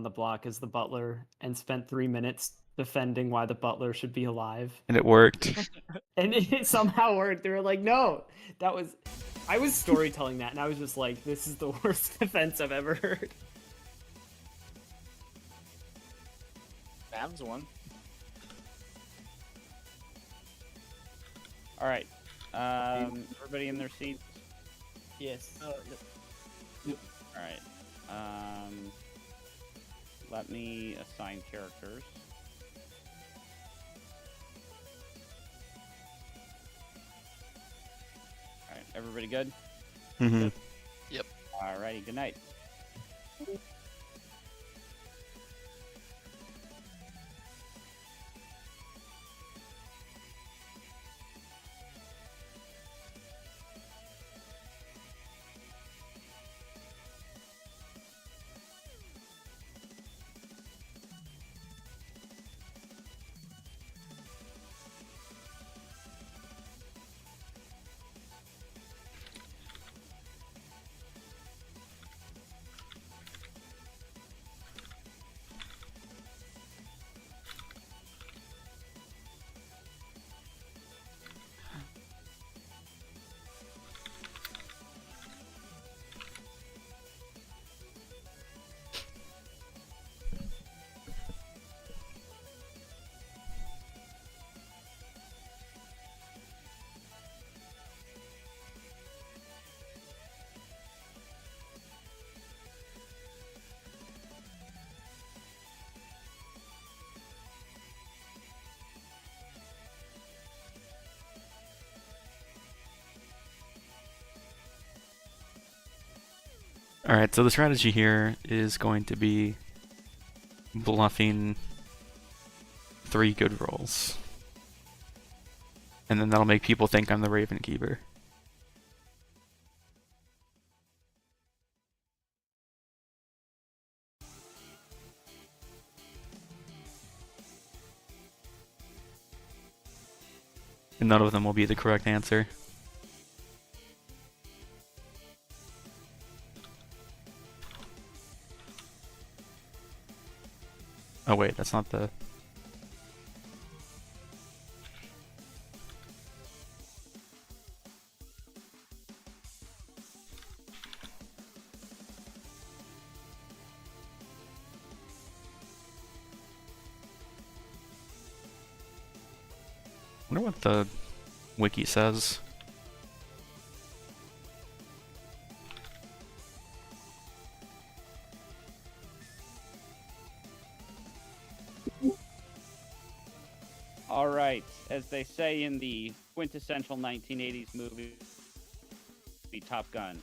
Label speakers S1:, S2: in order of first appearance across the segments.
S1: on the block as the butler and spent 3 minutes defending why the butler should be alive.
S2: And it worked.
S1: And it somehow worked. They were like, no, that was... I was storytelling that, and I was just like, this is the worst defense I've ever heard.
S3: Mavs won. Alright. Everybody in their seats?
S1: Yes.
S3: Alright. Let me assign characters. Alright, everybody good?
S2: Mm-hmm.
S4: Yep.
S3: Alrighty, good night.
S2: Alright, so the strategy here is going to be bluffing 3 good rolls. And then that'll make people think I'm the Raven Keeper. And none of them will be the correct answer. Oh wait, that's not the... I wonder what the wiki says.
S3: Alright, as they say in the quintessential 1980s movie, Top Gun,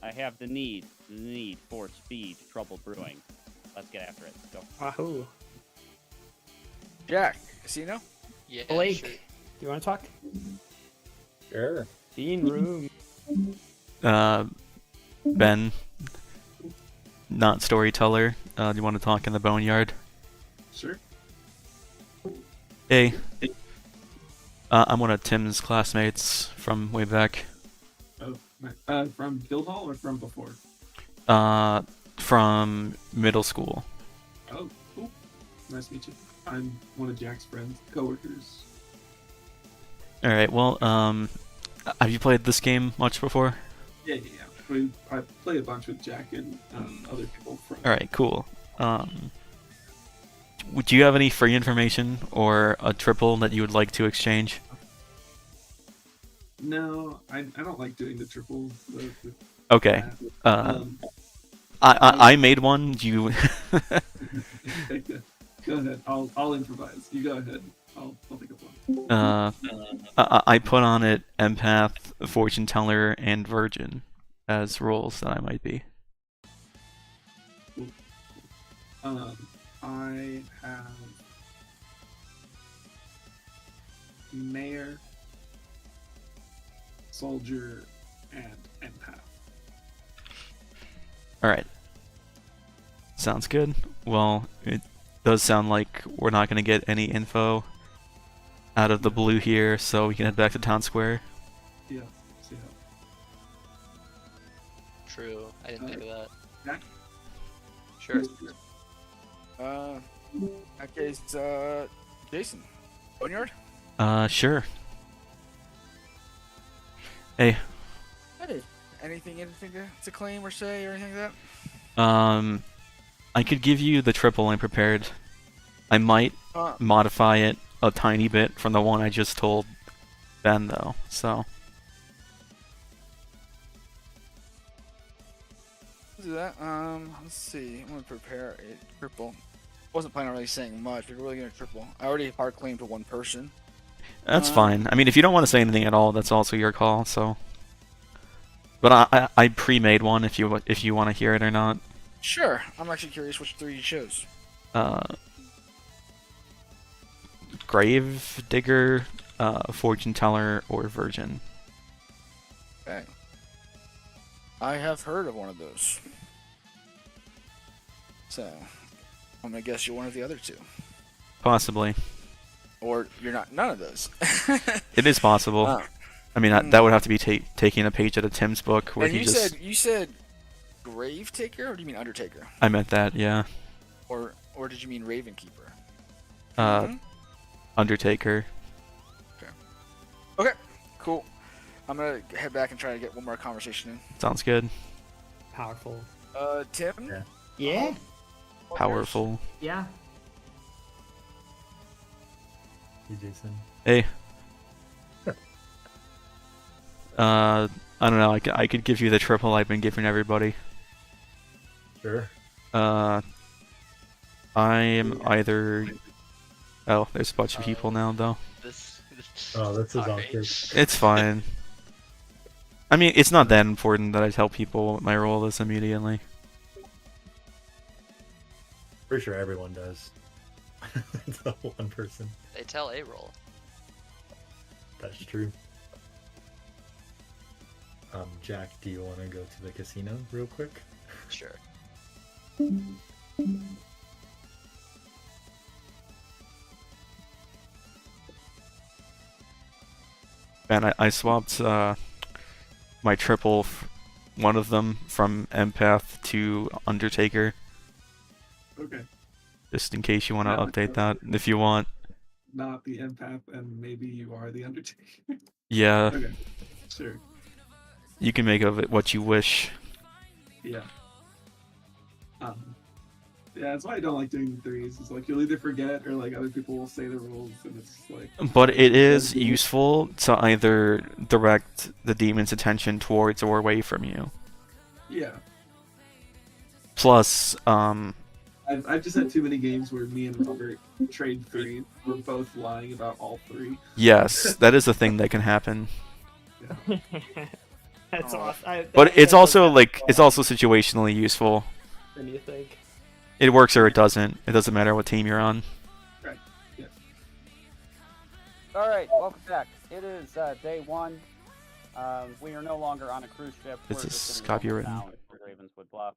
S3: I have the need for speed, trouble brewing. Let's get after it. Go.
S1: Wahoo.
S5: Jack, casino?
S4: Yeah,
S1: Blake,
S4: sure.
S1: do you want to talk?
S6: Sure.
S1: Bean room.
S2: Ben, not storyteller, do you want to talk in the boneyard?
S6: Sure.
S2: Hey. I'm one of Tim's classmates from way back.
S6: Oh, from Guildhall or from before?
S2: From middle school.
S6: Oh, cool. Nice to meet you. I'm one of Jack's friends, coworkers.
S2: Alright, well, have you played this game much before?
S6: Yeah. I play a bunch with Jack and other people from.
S2: Alright, cool. Would you have any free information or a triple that you would like to exchange?
S6: No, I don't like doing the triple.
S2: Okay. I made one. Do you?
S6: Go ahead. I'll improvise. You go ahead. I'll think of one.
S2: I put on it empath, fortune teller, and virgin as roles that I might be.
S6: I have mayor, soldier, and empath.
S2: Alright. Sounds good. Well, it does sound like we're not going to get any info out of the blue here, so we can head back to town square.
S6: Yeah. See how.
S4: True. I didn't think of that.
S6: Jack?
S4: Sure.
S5: In that case, Jason, Boneyard.
S2: Sure. Hey,
S5: Hey, anything to claim or say or anything like
S2: I could give you the triple I prepared. I might
S5: that?
S2: modify it a tiny bit from the one I just told Ben, though. So
S5: Do that. Let's see. I'm gonna prepare a triple. Wasn't planning on really saying much, but we're really gonna triple. I already hard claimed to one person.
S2: that's fine. I mean, if you don't want to say anything at all, that's also your call. So, but I pre-made one if you want to hear it or not.
S5: Sure. I'm actually curious which three you chose.
S2: Grave digger, fortune teller, or virgin.
S5: Okay. I have heard of one of those. So, I'm gonna guess you're one of the other two.
S2: Possibly.
S5: Or you're not none of those.
S2: It is possible.
S5: Oh.
S2: I mean, that would have to be taking a page out of Tim's book where
S5: And
S2: he just.
S5: you said grave taker, or do you mean undertaker?
S2: I meant that, yeah.
S5: Or did you mean raven keeper?
S2: Undertaker.
S5: Okay, cool. I'm gonna head back and try to get one more conversation in.
S2: Sounds good.
S1: Powerful.
S5: Tim?
S7: Yeah.
S1: Yeah.
S2: Powerful.
S1: Yeah.
S7: Hey, Jason.
S2: Hey. I don't know. I could give you the triple I've been giving everybody.
S7: Sure.
S2: I am either. Oh, there's a bunch of people now, though.
S7: Oh, this is
S4: Alright.
S7: awkward.
S2: It's fine. I mean, it's not that important that I tell people what my role is immediately.
S7: Pretty sure everyone does. It's the one person.
S4: They tell A-roll.
S7: That's true. Jack, do you want to go to the casino real quick?
S4: Sure.
S2: And I swapped my triple, one of them from Empath to Undertaker,
S6: Okay.
S2: just in case you want to
S6: Yeah,
S2: update that if you want.
S6: Not the empath, and maybe you are the Undertaker.
S2: Yeah,
S6: Okay. Sure.
S2: you can make of it what you wish.
S6: Yeah. Yeah, that's why I don't like doing threes. It's like you'll either forget or like other people will say the rules, and it's like.
S2: But it is useful to either direct the demon's attention towards or away from you.
S6: Yeah.
S2: Plus,
S6: I've just had too many games where me and Robert trade threes. We're both lying about all three.
S2: yes, that is a thing that can happen.
S1: That's awesome.
S2: But it's also it's also situationally useful.
S1: Than you think.
S2: It works or it doesn't. It doesn't matter what team you're on.
S6: Right. Yeah.
S3: All right, welcome back. It is day one. We are no longer on a cruise ship.
S2: This
S3: We're
S2: is
S3: just in a normal
S2: copywritten.
S3: town in Ravenswood Bluff.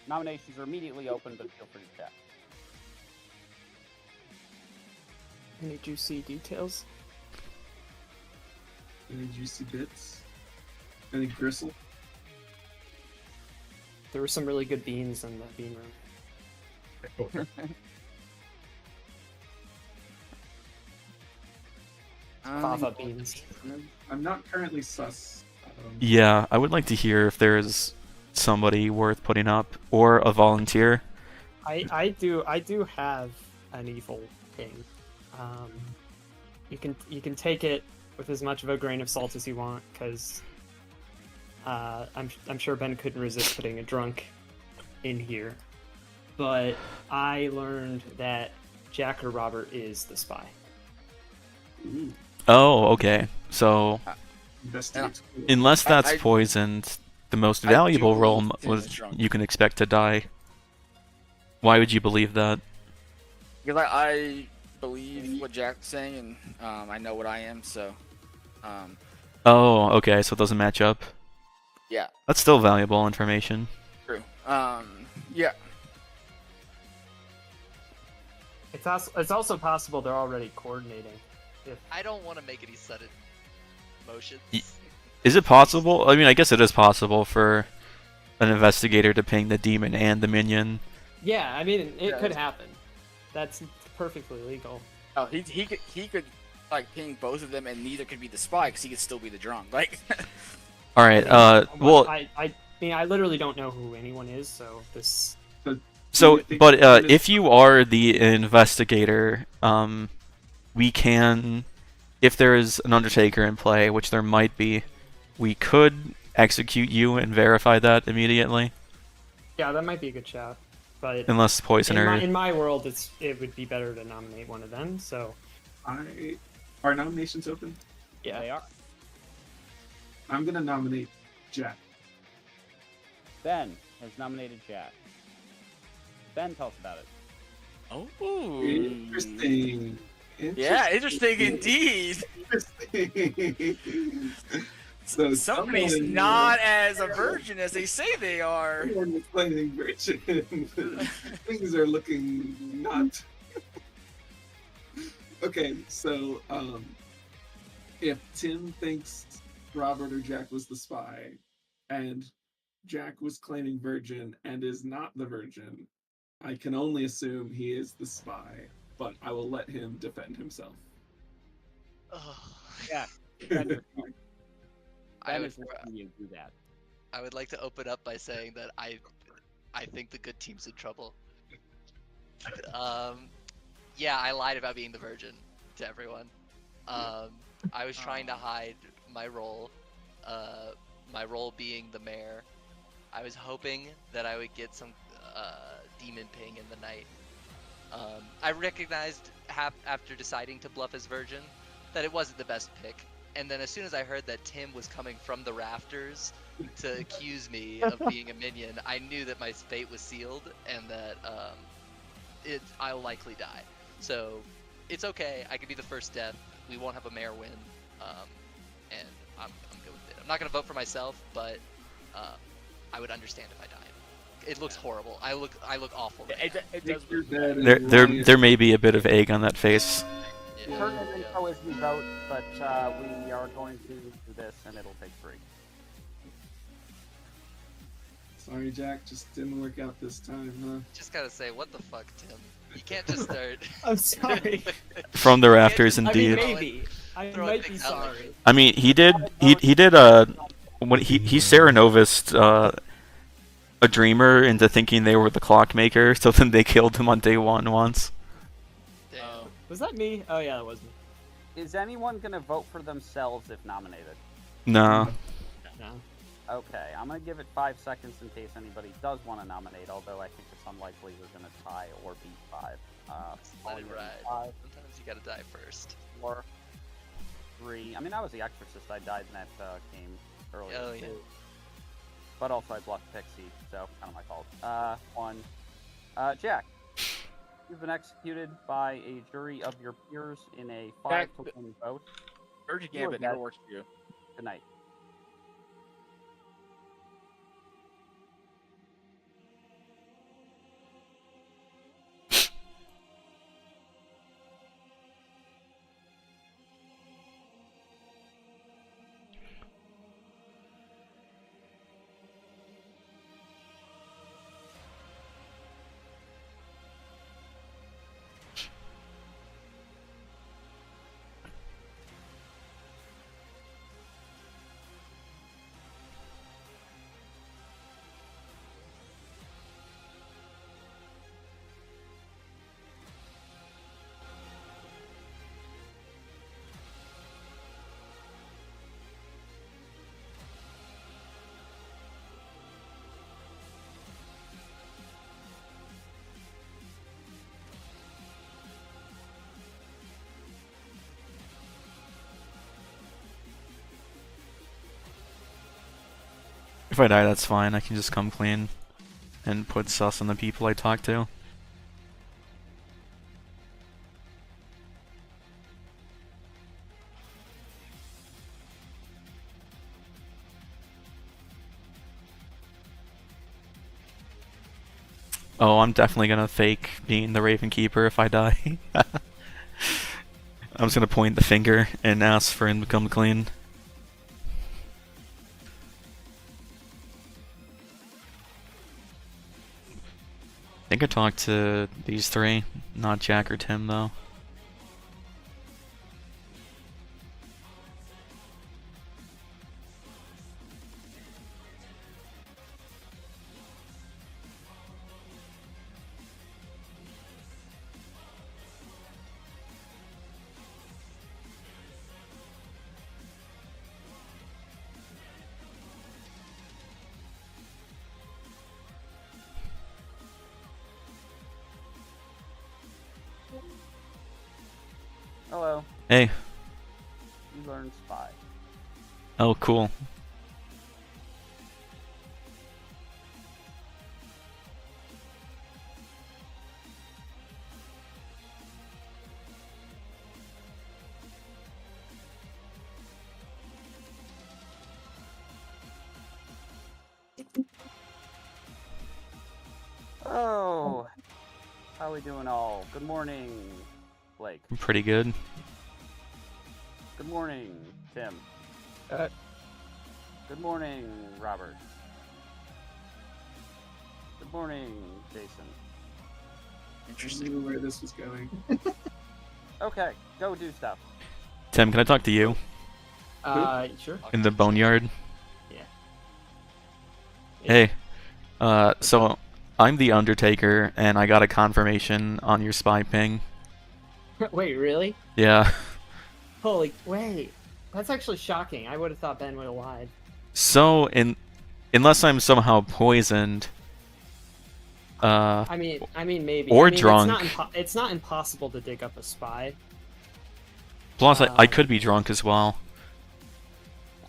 S3: Nominations are immediately open, but feel free to chat.
S1: Any juicy details?
S6: Any juicy bits? Any gristle?
S1: There were some really good beans in the bean room. Fava beans.
S6: I'm not currently sus.
S2: Yeah, I would like to hear if there's somebody worth putting up or a volunteer.
S1: I do have an evil king. You can take it with as much of a grain of salt as you want, because I'm sure Ben couldn't resist putting a drunk in here. But I learned that Jack or Robert is the spy.
S6: Ooh,
S2: Oh, okay. So
S6: investigate.
S2: unless that's
S5: I-
S2: poisoned, the most
S5: I do
S2: valuable role
S5: believe Tim is
S2: was
S5: drunk.
S2: you can expect to die. Why would you believe that?
S5: Because I believe what Jack's saying, and I know what I am, so
S2: Oh, okay, so it doesn't match up.
S5: yeah,
S2: That's still valuable information.
S5: true. Yeah,
S1: It's also possible they're already coordinating.
S4: I don't want to make any sudden motions.
S2: Is it possible? I mean, I guess it is possible for an investigator to ping the demon and the minion.
S1: Yeah, I mean, it
S5: Yeah,
S1: could
S5: that's-
S1: happen. That's perfectly legal.
S5: Oh, he could like ping both of them, and neither could be the spy because he could still be the drunk. Like,
S2: All right. Well,
S1: I mean, I literally don't know who anyone is, so this.
S2: so,
S6: think
S2: but
S6: that
S2: if you are the investigator, we can, if there is an Undertaker in play, which there might be, we could execute you and verify that immediately.
S1: Yeah, that might be a good shout, but
S2: Unless Poisoner.
S1: in my world, it would be better to nominate one of them. So
S6: Are nominations open?
S1: yeah,
S3: They are.
S6: I'm gonna nominate Jack.
S3: Ben has nominated Jack. Ben, tell us about it.
S5: oh,
S6: Interesting.
S5: Yeah, interesting indeed.
S6: Interesting. So
S5: Somebody's
S6: someone-
S5: not as a virgin as they say they are.
S6: Someone is claiming virgin. Things are looking not. Okay, so if Tim thinks Robert or Jack was the spy, and Jack was claiming virgin and is not the virgin, I can only assume he is the spy, but I will let him defend himself.
S4: Ugh.
S3: Yeah. Ben,
S4: I
S3: Ben
S4: would,
S3: is letting you do that.
S4: I would like to open up by saying that I think the good team's in trouble. Yeah, I lied about being the virgin to everyone. I was trying to hide my role being the mayor. I was hoping that I would get some demon ping in the night. I recognized after deciding to bluff as virgin that it wasn't the best pick. And then as soon as I heard that Tim was coming from the rafters to accuse me of being a minion, I knew that my fate was sealed and that I'll likely die. So it's okay. I could be the first death. We won't have a mayor win, and I'm good with it. I'm not gonna vote for myself, but I would understand if I died. It looks horrible. I look awful. Right now.
S5: It does.
S6: Your dad and
S2: There may be a bit of egg on that face.
S4: Yeah,
S3: Pertinent
S4: yeah.
S3: info is we vote, but we are going to do this, and it'll take 3.
S6: Sorry, Jack, just didn't work out this time, huh?
S4: Just gotta say, what the fuck, Tim? You can't just start.
S1: I'm sorry.
S2: From the rafters,
S1: I mean,
S2: indeed.
S1: maybe I
S4: Throw
S1: might be
S4: things out like
S1: sorry.
S2: I mean, he did when he Serenoviced a dreamer into thinking they were the clockmaker, so then they killed him on day 1 once.
S4: Damn.
S1: Was that me? Oh yeah, that was me.
S3: Is anyone going to vote for themselves if nominated?
S2: No.
S1: No.
S3: Okay, I'm going to give it 5 seconds in case anybody does want to nominate, although I think it's unlikely we're going to tie or beat 5.
S4: Let it ride.
S3: 5,
S4: Sometimes you gotta die first.
S3: 4, 3. I mean, I was the Exorcist. I died in that game earlier.
S4: Oh, yeah.
S3: too. But also I blocked Pixie, so kind of my fault. 1. Jack, you've been executed by a jury of your peers in a 5-to-1 vote.
S5: Virgin
S3: You are
S5: Gambit never
S3: dead.
S5: works for you.
S3: Good night.
S2: If I die, that's fine. I can just come clean and put sus on the people I talk to. Oh, I'm definitely gonna fake being the Raven Keeper if I die. I'm just gonna point the finger and ask for him to come clean. I think I talked to these three, not Jack or Tim, though.
S3: Hello.
S2: Hey.
S3: You learned spy.
S2: Oh, cool.
S3: Oh, how we doing all? Good morning, Blake.
S2: Pretty good.
S3: Good morning, Tim. Good morning, Robert. Good morning, Jason.
S6: I
S5: Interesting.
S6: knew where this was going.
S3: Okay, go do stuff.
S2: Tim, can I talk to you?
S1: Sure.
S2: In the boneyard?
S1: Yeah.
S2: Hey. So I'm the Undertaker, and I got a confirmation on your spy ping.
S1: Wait, really?
S2: Yeah.
S1: Holy, wait. That's actually shocking. I would have thought Ben would have lied.
S2: So, unless I'm somehow poisoned,
S1: I mean, maybe.
S2: Or
S1: I mean,
S2: drunk.
S1: It's not impossible to dig up a spy.
S2: plus I could be drunk as well.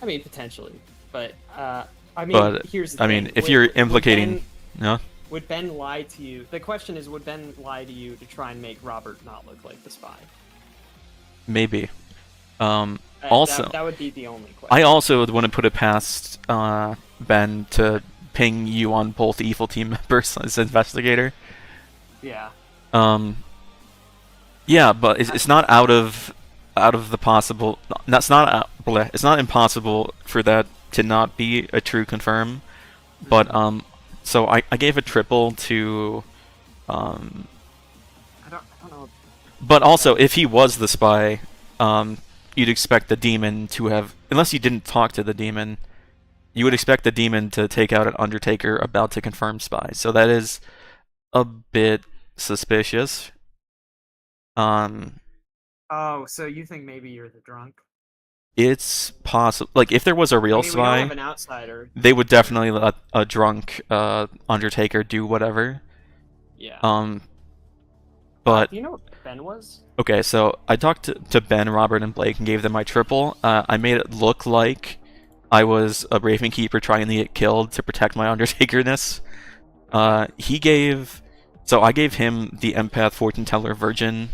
S1: I mean, potentially, but I mean,
S2: But,
S1: here's the
S2: I
S1: thing.
S2: mean, if you're implicating... No?
S1: Would Ben lie to you? The question is, would Ben lie to you to try and make Robert not look like the spy?
S2: Maybe. Also...
S1: that would be the only question.
S2: I also would want to put it past Ben to ping you on both evil team members as investigator.
S1: Yeah.
S2: Yeah, but it's not out of the possible. That's not it's not impossible for that to not be a true confirm. But so I gave a triple to
S1: I don't know.
S2: But also, if he was the spy, you'd expect the demon to have, unless you didn't talk to the demon, you would expect the demon to take out an Undertaker about to confirm spy. So that is a bit suspicious.
S1: Oh, so you think maybe you're the drunk?
S2: It's possible. Like, if there was a real
S1: I mean, we don't
S2: spy,
S1: have an outsider.
S2: they would definitely let a drunk Undertaker do whatever.
S1: Yeah.
S2: But
S1: Do you know what Ben was?
S2: okay, so I talked to Ben, Robert, and Blake and gave them my triple. I made it look like I was a Raven Keeper trying to get killed to protect my Undertakerness. He gave... So I gave him the Empath, Fortune Teller, Virgin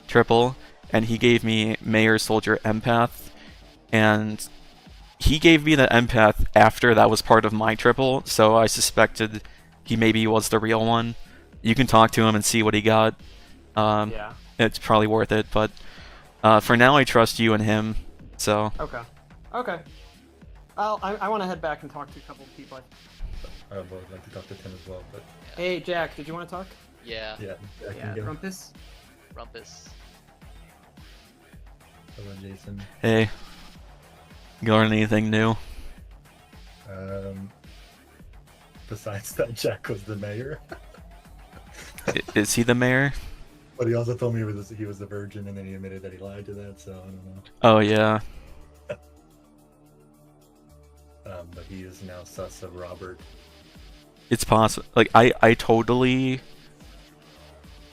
S2: triple, and he gave me Mayor, Soldier, Empath, and he gave me the Empath after that was part of my triple, so I suspected he maybe was the real one. You can talk to him and see what he got.
S1: Yeah.
S2: It's probably worth it, but for now I trust you and him, so...
S1: Okay. Okay. I want to head back and talk to a couple of people.
S7: I would like to talk to Tim as well, but
S1: Hey, Jack, did you want to talk?
S4: Yeah.
S7: yeah, I
S1: Yeah,
S7: can go.
S1: Rumpus?
S4: Rumpus.
S7: Hello, Jason.
S2: Hey. You learn anything new?
S7: Besides that, Jack was the mayor,
S2: Is he the mayor?
S7: but he also told me he was the virgin, and then he admitted that he lied to that. So I don't know.
S2: Oh, yeah.
S7: But he is now sus of Robert.
S2: It's possible. Like, I totally...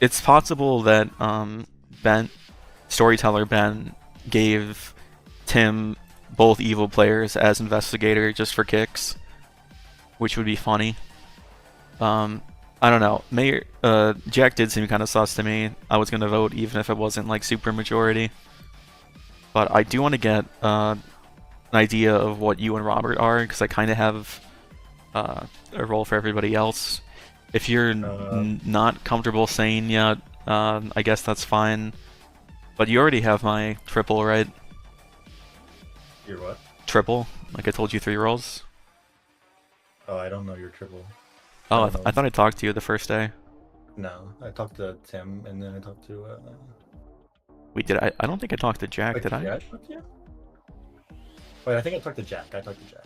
S2: It's possible that, Storyteller Ben gave Tim both evil players as investigator just for kicks, which would be funny. I don't know. Mayor, Jack did seem kind of sus to me. I was gonna vote even if it wasn't like super majority. But I do want to get an idea of what you and Robert are, because I kind of have a role for everybody else. If you're not comfortable saying yet, I guess that's fine. But you already have my triple, right?
S7: Your what?
S2: Triple? Like I told you 3 rolls?
S7: Oh, I don't know your triple.
S2: Oh,
S7: I don't know.
S2: I thought I talked to you the first day.
S7: No, I talked to Tim, and then I talked to.
S2: We did. I don't think I talked to Jack.
S7: Wait,
S2: Did I?
S7: Yeah. Wait, I think I talked to Jack. I talked to Jack.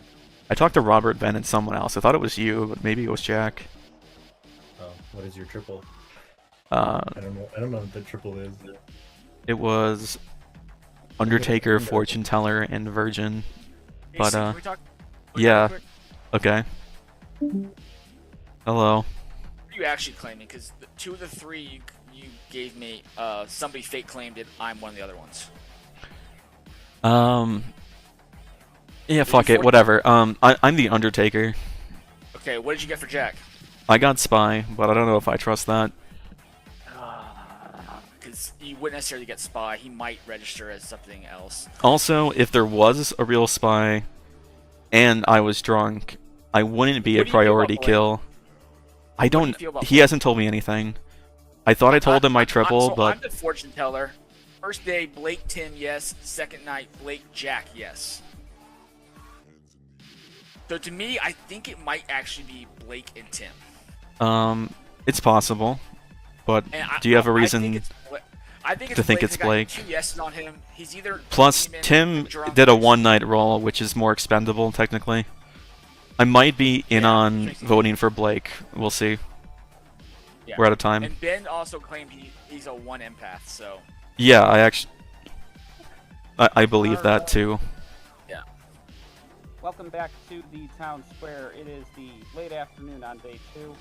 S2: I talked to Robert, Ben, and someone else. I thought it was you, but maybe it was Jack.
S7: Oh, what is your triple?
S2: Uh,
S7: I don't know what the triple is.
S2: it was Undertaker, Fortune Teller, and Virgin.
S5: Hey,
S2: But,
S5: Sid, can we talk
S2: yeah.
S5: quick?
S2: Okay. Hello.
S5: What are you actually claiming? Because 2 of the 3 you gave me, somebody fake claimed it. I'm one of the other ones.
S2: Yeah, fuck it, whatever. I'm the Undertaker.
S5: Okay, what did you get for Jack?
S2: I got Spy, but I don't know if I trust that.
S5: Because you wouldn't necessarily get Spy. He might register as something else.
S2: Also, if there was a real Spy, and I was drunk, I wouldn't be
S5: What
S2: a
S5: do you feel about
S2: priority
S5: Blake?
S2: kill. I
S5: do you
S2: don't.
S5: feel about
S2: He hasn't told me anything. I thought I told him my triple,
S5: so
S2: but
S5: I'm the fortune teller. First day, Blake, Tim, yes. Second night, Blake, Jack, yes. So to me, I think it might actually be Blake and Tim.
S2: it's possible. But
S5: And
S2: do you have a reason?
S5: I think it's
S2: to think
S5: Blake.
S2: it's
S5: I got
S2: Blake?
S5: 2 yeses on him. He's either
S2: Plus,
S5: demon,
S2: Tim
S5: drunk,
S2: did a
S5: or-
S2: one-night roll, which is more expendable, technically. I might be in
S5: Yeah,
S2: on
S5: interesting.
S2: voting for Blake. We'll see.
S5: Yeah.
S2: We're out of time.
S5: And Ben also claimed he's a 1 empath, so
S2: Yeah, I actually... I believe that,
S3: Alright.
S2: too.
S5: yeah.
S3: Welcome back to the town square. It is the late afternoon on day 2.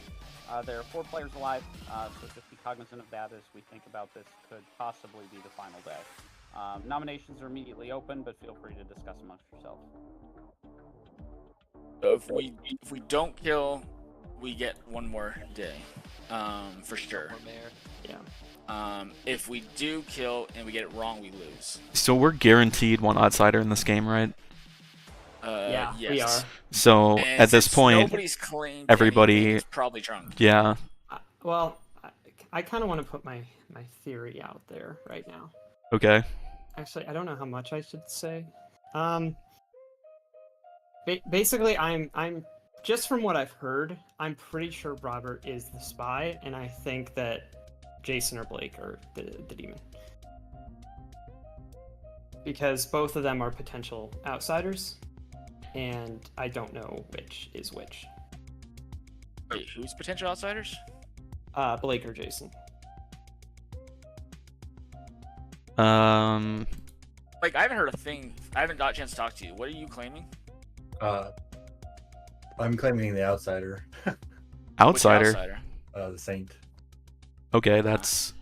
S3: There are 4 players alive, so just be cognizant of that as we think about this could possibly be the final day. Nominations are immediately open, but feel free to discuss amongst yourselves.
S5: So if we don't kill, we get 1 more day, for sure.
S4: Or mayor.
S1: Yeah.
S5: If we do kill and we get it wrong, we lose.
S2: So we're guaranteed 1 outsider in this game, right?
S1: Yeah,
S5: yes.
S1: we are.
S2: So,
S5: And
S2: at this
S5: since
S2: point,
S5: nobody's claimed
S2: everybody-
S5: anything, he's probably drunk.
S2: yeah.
S1: Well, I kind of want to put my theory out there right now.
S2: Okay.
S1: Actually, I don't know how much I should say. Basically, I'm just from what I've heard, I'm pretty sure Robert is the spy, and I think that Jason or Blake are the demon. Because both of them are potential outsiders, and I don't know which is which.
S5: Wait, who's potential outsiders?
S1: Blake or Jason.
S5: Like, I haven't heard a thing. I haven't got a chance to talk to you. What are you claiming?
S7: I'm claiming the outsider,
S5: Which
S2: Outsider.
S7: the saint.
S2: Okay, that's...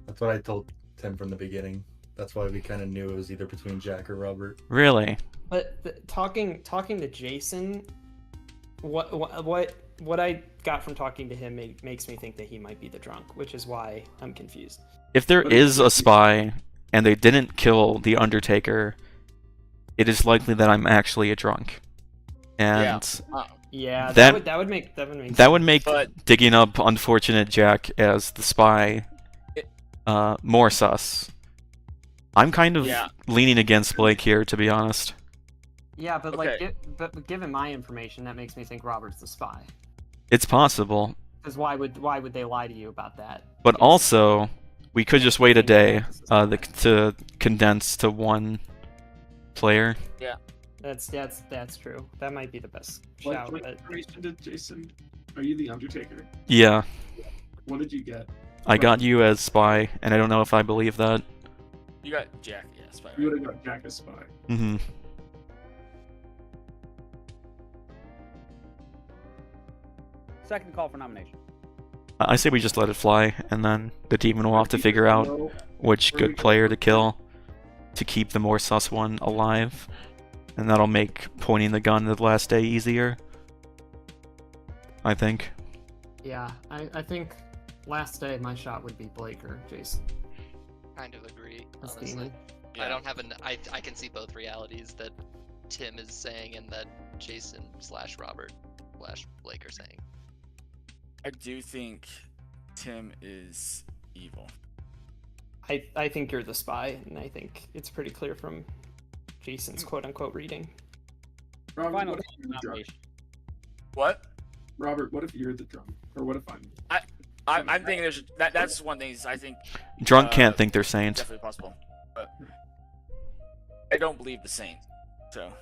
S7: That's what I told Tim from the beginning. That's why we kind of knew it was either between Jack or Robert.
S2: Really?
S1: But talking to Jason, what I got from talking to him makes me think that he might be the drunk, which is why I'm confused.
S2: If there is a spy, and they didn't kill the Undertaker, it is likely that I'm actually a drunk. And
S1: Yeah,
S2: That-
S1: that would make sense.
S2: that would make
S5: But-
S2: digging up Unfortunate Jack as the spy more sus. I'm kind of
S5: Yeah.
S2: leaning against Blake here, to be honest.
S1: Yeah, but
S5: Okay.
S1: but given my information, that makes me think Robert's the spy.
S2: It's possible,
S1: Because why would they lie to you about that?
S2: but
S1: Yes.
S2: also we could just wait a day
S1: Yeah.
S2: to condense to 1 player.
S1: That's true. That might be the best
S6: What
S1: shout. But
S6: information did Jason? Are you the Undertaker?
S2: Yeah,
S6: What did you get?
S2: I got you as spy, and I don't know if I believe that.
S5: You got Jack, yes. But
S6: You would have got Jack as spy.
S2: Hmm.
S3: Second call for nomination.
S2: I say we just let it fly, and then the demon will have to figure out
S6: No,
S2: which
S6: Where we
S2: good
S6: go
S2: player to
S6: first?
S2: kill to keep the more sus one alive, and that'll make pointing the gun to the last day easier. I think.
S1: yeah, I think last day my shot would be Blake or Jason.
S4: Kind of agree,
S1: As
S4: honestly.
S1: demon.
S4: I don't have I can see both realities that Tim is saying and that Jason / Robert / Blake are saying.
S5: I do think Tim is evil.
S1: I think you're the spy, and I think it's pretty clear from Jason's quote-unquote reading.
S6: Robert,
S3: Final
S6: what if you're the drunk?
S3: nomination.
S5: What?
S6: Robert, what if you're the drunk? Or what if I'm?
S5: I'm thinking there's that's one thing I think
S2: Drunk can't think they're saint.
S5: definitely possible, but I don't believe the saint. So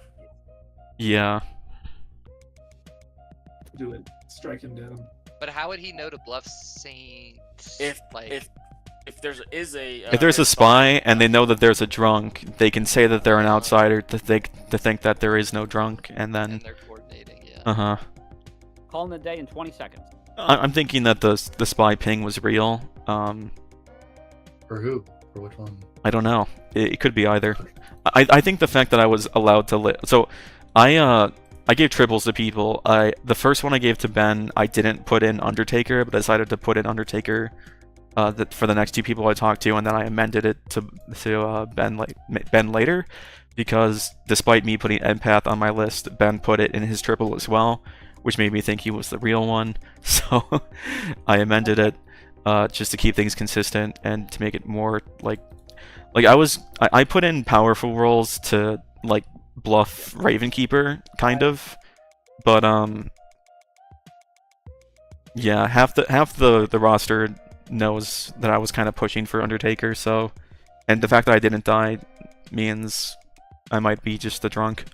S2: Yeah.
S6: Do it. Strike him down.
S4: But how would he know to bluff Saint?
S5: if
S4: like,
S5: if there's a
S2: If there's a spy and they know that there's a drunk, they can say that they're an outsider to think that there is no drunk, and then
S4: and they're coordinating, yeah.
S2: uh-huh.
S3: Calling the day in 20 seconds.
S2: I'm thinking that the spy ping was real.
S7: For who? For which one?
S2: I don't know. It could be either. I think the fact that I was allowed to so I gave triples to people. The first one I gave to Ben, I didn't put in Undertaker, but I decided to put in Undertaker for the next two people I talked to, and then I amended it to Ben later, because despite me putting Empath on my list, Ben put it in his triple as well, which made me think he was the real one. So I amended it just to keep things consistent and to make it more like I put in powerful roles to like bluff Ravenkeeper kind of, but yeah, half the roster knows that I was kind of pushing for Undertaker, so, and the fact that I didn't die means I might be just the drunk.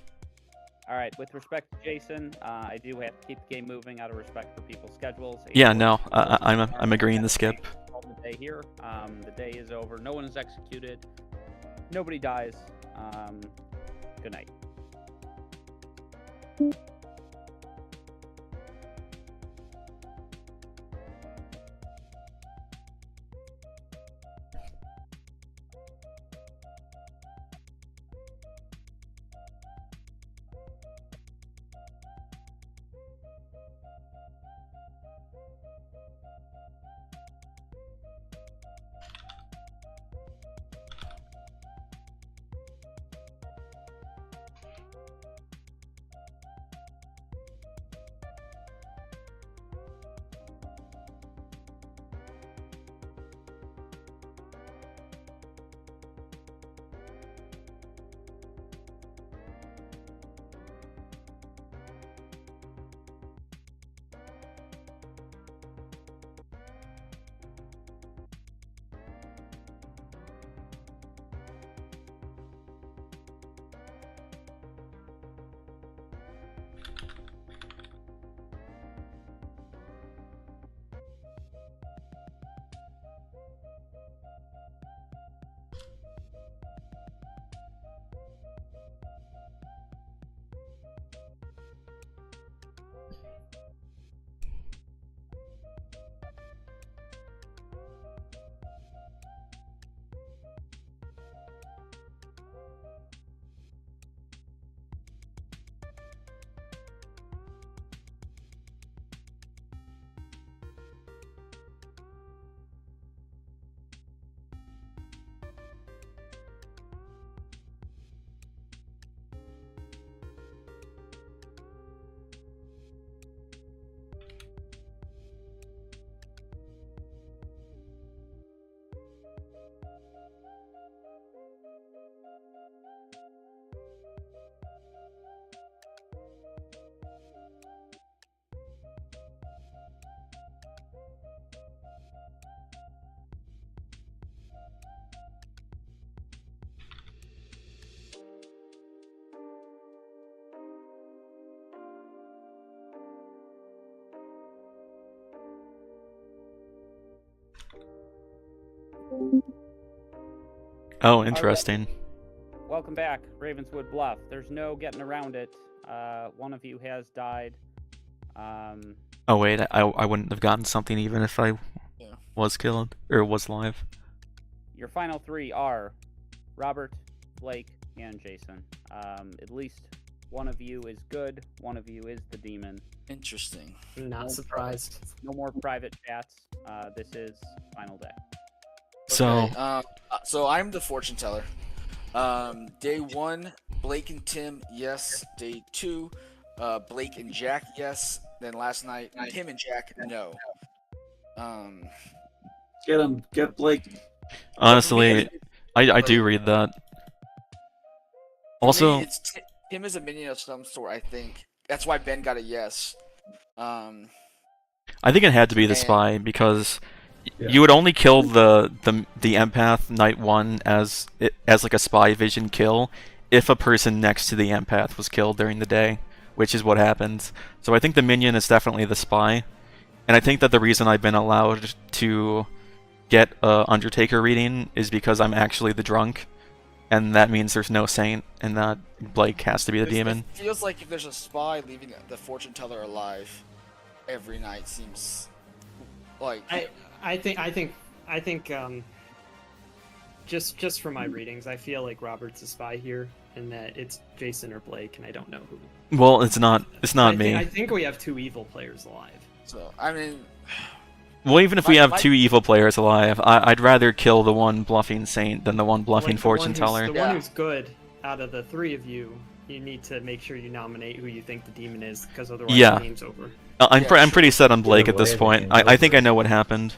S3: All right, with respect to Jason, I do have to keep the game moving out of respect for people's schedules.
S2: Yeah, no, I'm agreeing to skip.
S3: Call the day here. The day is over. No one is executed. Nobody dies. Good night.
S2: Oh, interesting.
S3: Welcome back, Ravenswood Bluff. There's no getting around it. One of you has died.
S2: Oh wait, I wouldn't have gotten something even if I was killed or was live.
S3: Your final three are Robert, Blake, and Jason. At least one of you is good. One of you is the demon.
S5: interesting.
S1: Not surprised.
S3: No more private chats. This is final day.
S2: So
S5: Okay, so I'm the fortune teller. Day 1, Blake and Tim, yes. Day 2, Blake and Jack, yes. Then last night, Tim and Jack, no.
S6: Get him. Get Blake.
S2: honestly, I do read that. Also,
S5: Tim is a minion of some sort, I think. That's why Ben got a yes.
S2: I I think it had to be the
S5: And-
S2: spy because
S7: Yeah.
S2: you would only kill the empath night 1 as like a spy vision kill if a person next to the empath was killed during the day, which is what happened. So I think the minion is definitely the spy, and I think that the reason I've been allowed to get a Undertaker reading is because I'm actually the drunk, and that means there's no saint, and that Blake has to be the demon.
S5: It feels like if there's a spy leaving the fortune teller alive every night seems like
S1: I think just from my readings, I feel like Robert's a spy here, and that it's Jason or Blake, and I don't know who.
S2: Well, it's not me.
S1: I think we have 2 evil players alive.
S5: so. I mean,
S2: Well, even if we have
S5: my-
S2: 2 evil players alive, I'd rather kill the one bluffing saint than the one bluffing
S1: Like,
S2: fortune
S1: the
S2: teller.
S1: one
S5: Yeah.
S1: who's good out of the 3 of you, you need to make sure you nominate who you think the demon is, because otherwise
S2: Yeah.
S1: the game's over.
S2: I'm
S5: Yeah,
S2: I'm pretty set on Blake
S7: Either
S2: at this
S7: way, the
S2: point.
S7: game's
S2: I think
S7: over.
S2: I know what happened.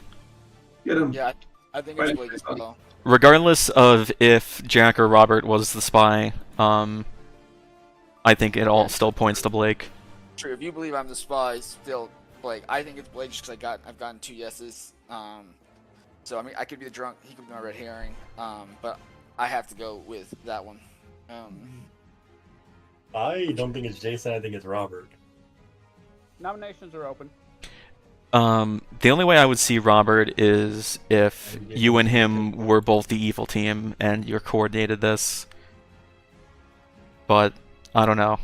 S6: Get him.
S5: yeah, I think it's Blake as well.
S2: Regardless of if Jack or Robert was the spy, I think it all still points to Blake.
S5: True. If you believe I'm the spy, still Blake. I think it's Blake just because I've gotten 2 yeses. So I mean, I could be the drunk. He could be my red herring. But I have to go with that one.
S7: I don't think it's Jason. I think it's Robert.
S3: Nominations are open.
S2: The only way I would see Robert is if you and him were both the evil team and you coordinated this. But I don't know.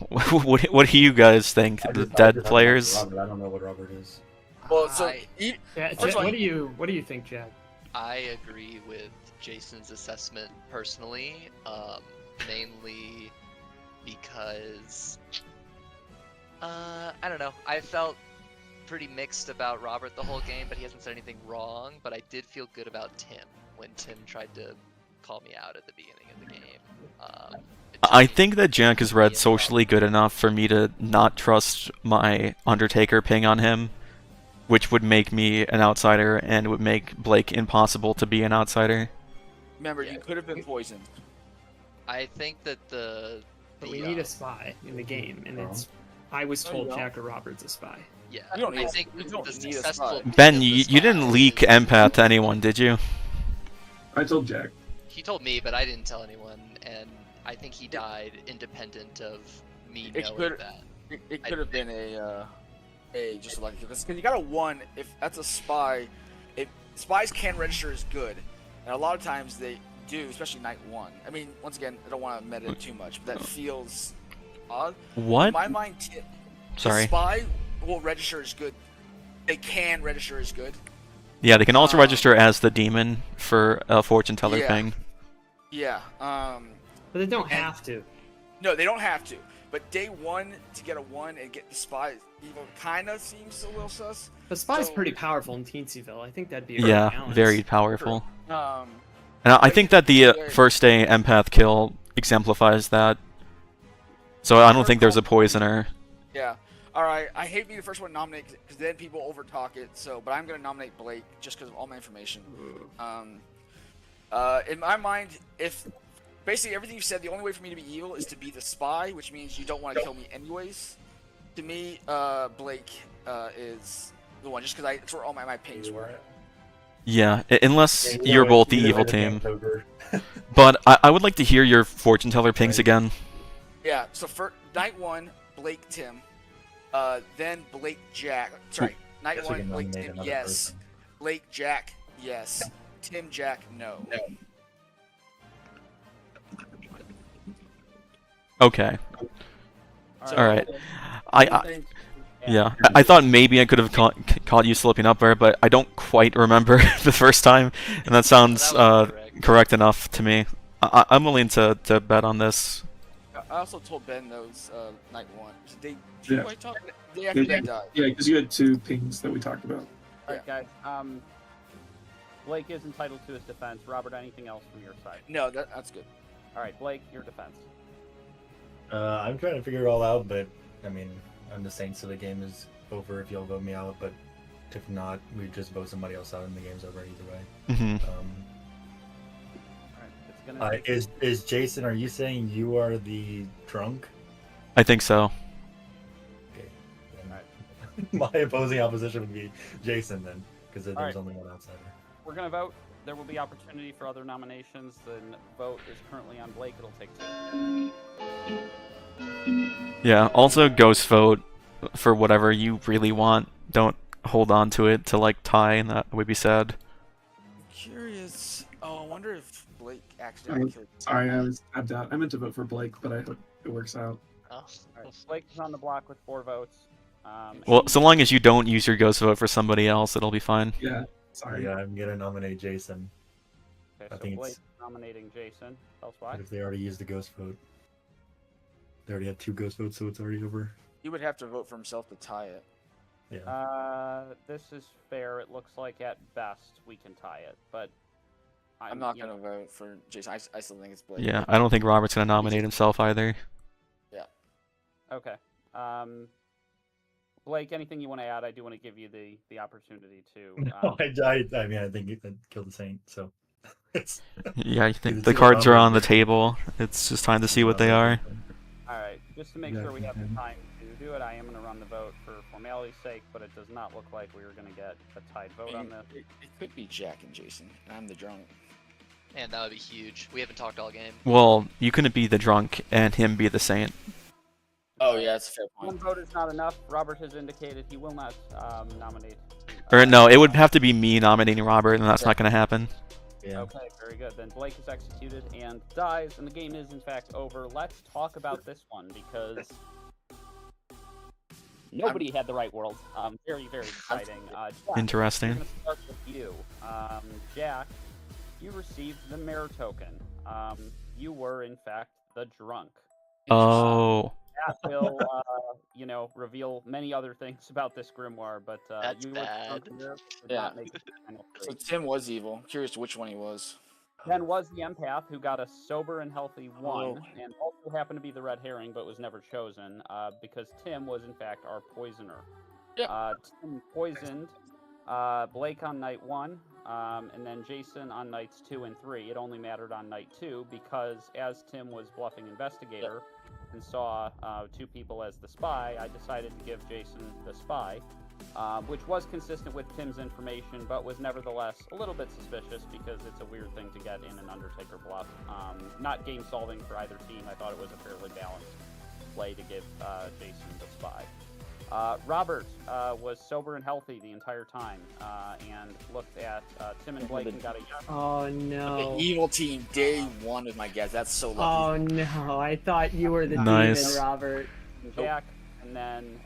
S2: What do you guys think?
S7: I
S2: The
S7: just- I
S2: dead
S7: just-
S2: players?
S7: Robert. I don't know what Robert is.
S5: Well, so
S4: I-
S5: e-
S1: Yeah,
S5: First
S1: Jack,
S5: of all,
S1: what do you think, Jack?
S4: I agree with Jason's assessment personally, mainly because I don't know. I felt pretty mixed about Robert the whole game, but he hasn't said anything wrong. But I did feel good about Tim when Tim tried to call me out at the beginning of the game. It took
S2: I
S4: me
S2: think that Jack has
S4: being
S2: read
S4: involved.
S2: socially good enough for me to not trust my Undertaker ping on him, which would make me an outsider and would make Blake impossible to be an outsider.
S5: remember,
S4: Yeah.
S5: you could have been poisoned.
S4: I think that
S1: But we need a spy in the game, and it's. I was
S5: No,
S1: told
S5: you don't.
S1: Jack or Robert's a spy.
S4: yeah.
S5: You don't
S4: I
S5: need-
S4: think
S5: you don't
S4: the
S5: need a
S4: successful
S5: spy.
S4: being
S2: Ben,
S4: of the
S2: you didn't
S4: spy
S2: leak
S4: is-
S2: empath to anyone, did you?
S6: I told Jack.
S4: He told me, but I didn't tell anyone, and I think he died independent of me
S5: It
S4: knowing
S5: could-
S4: that.
S5: It could have been a just like because you got a 1. If that's a spy, if spies can register as good, and a lot of times they do, especially night 1. I mean, once again, I don't want to meta it too much, but that feels odd.
S2: What?
S5: In my mind, the
S2: Sorry.
S5: spy will register as good. They can register as good.
S2: Yeah, they can also register as the demon for a fortune teller
S5: Yeah.
S2: thing.
S5: Yeah.
S1: But they don't have to.
S5: No, they don't have to. But day 1 to get a 1 and get the spy even kind of seems a little sus.
S1: The spy's
S5: So-
S1: pretty powerful in Teenseville. I think that'd be a good
S2: Yeah,
S1: balance.
S2: very powerful.
S5: Um,
S2: And I think that the
S5: Yeah.
S2: first day empath kill exemplifies that. So I don't think there's a poisoner.
S5: yeah. All right. I hate being the first one to nominate because then people overtalk it. So, but I'm gonna nominate Blake just because of all my information. In my mind, if basically everything you said, the only way for me to be evil is to be the spy, which means you don't want to kill me anyways. To me, Blake is the one, just because that's where all my pings were.
S2: Yeah, unless
S7: Either
S2: you're
S7: way-
S2: both the
S7: either way,
S2: evil
S7: the
S2: team.
S7: game's over.
S2: But I would like to hear your fortune teller pings again.
S5: Yeah. So for night 1, Blake, Tim. Then Blake, Jack. Sorry. Night
S7: Guess we
S5: 1,
S7: can
S5: Blake,
S7: nominate
S5: Tim.
S7: another
S5: Yes.
S7: person.
S5: Blake, Jack. Yes. Tim, Jack. No.
S2: Okay.
S5: So,
S2: All right. I
S3: Yeah.
S2: I thought maybe I could have caught you slipping up there, but I don't quite remember the first time, and that sounds
S4: That was
S2: correct enough to me. I'm willing to bet on this.
S5: I also told Ben those night 1. So they
S6: Yeah.
S5: I talked day after they died.
S6: Yeah, because you had 2 pings that we talked about.
S3: All right, guys. Blake is entitled to his defense. Robert, anything else from your side?
S5: No, that's good.
S3: All right, Blake, your defense.
S7: I'm trying to figure it all out, but I mean, I'm the Saint, so the game is over if you'll vote me out. But if not, we just vote somebody else out, and the game's over either way.
S2: Hmm.
S3: All right, it's gonna.
S7: Is Jason? Are you saying you are the drunk?
S2: I think so.
S7: Okay.
S3: Alright.
S7: My opposing opposition would be Jason then, because there's
S3: Alright.
S7: only one outsider.
S3: We're gonna vote. There will be opportunity for other nominations. The vote is currently on Blake. It'll take 2.
S2: Yeah, also ghost vote for whatever you really want. Don't hold on to it to like tie, and that would be sad.
S5: Curious. Oh, I wonder if Blake accidentally killed.
S6: Sorry, I was tapped out. I meant to vote for Blake, but I hope it works out.
S4: Oh.
S3: Alright, Blake is on the block with 4 votes.
S2: Well, so long as you don't use your ghost vote for somebody else, it'll be fine.
S6: Yeah, sorry.
S7: Yeah, I'm gonna nominate Jason.
S3: Okay,
S7: I
S3: so
S7: think
S3: Blake
S7: it's-
S3: is nominating Jason. Tell us why.
S7: But if they already used the ghost vote, they already had 2 ghost votes, so it's already over.
S5: He would have to vote for himself to tie it.
S7: Yeah.
S3: This is fair. It looks like at best we can tie it, but
S5: I'm not
S3: you know,
S5: gonna vote for Jason. I still think it's Blake.
S2: Yeah, I don't think Robert's gonna nominate himself either.
S3: Okay. Blake, anything you want to add? I do want to give you the opportunity to.
S7: I mean, I think he killed the saint, so it's.
S2: Yeah, I think
S7: It's
S2: the
S7: a
S2: cards are
S7: nominate.
S2: on the table. It's just time to see what they are.
S3: All right, just to make
S7: Yeah,
S3: sure we have the
S7: mhm.
S3: time to do it, I am going to run the vote for formality's sake, but it does not look like we are going to get a tied vote on this.
S5: It could be Jack and Jason. And I'm the drunk.
S4: Man, that would be huge. We haven't talked all game.
S2: Well, you couldn't be the drunk and him be the saint.
S5: Oh yeah, that's a fair
S3: One
S5: point.
S3: vote is not enough. Robert has indicated he will not nominate.
S2: Or no, it would have to be me nominating Robert, and that's not gonna happen.
S7: Yeah.
S3: Okay, very good. Then Blake is executed and dies, and the game is in fact over. Let's talk about this one because nobody had the right world. Very, very exciting. Jack, we're
S2: Interesting.
S3: gonna start with you. Jack, you received the mirror token. You were in fact the drunk.
S2: Oh.
S3: That will, reveal many other things about this grimoire, but
S4: That's
S3: you were the drunk
S4: bad.
S3: here, did
S5: Yeah.
S3: not make the final
S5: So
S3: three.
S5: Tim was evil. I'm curious which one he was.
S3: Then was the empath who got a sober and healthy 1,
S5: Oh.
S3: and also happened to be the red herring, but was never chosen because Tim was in fact our poisoner.
S5: Yeah.
S3: Tim poisoned Blake on night 1, and then Jason on nights 2 and 3. It only mattered on night 2 because as Tim was bluffing investigator and saw 2 people as the spy, I decided to give Jason the spy. Which was consistent with Tim's information, but was nevertheless a little bit suspicious because it's a weird thing to get in an Undertaker bluff. Not game solving for either team. I thought it was a fairly balanced play to give Jason the spy. Robert was sober and healthy the entire time and looked at Tim and Blake and got a yes.
S1: Oh no.
S5: The evil team, day 1 with my guess. That's so
S1: Oh
S5: lucky.
S1: no, I thought you were the
S2: Nice.
S1: demon, Robert.
S3: Jack, and then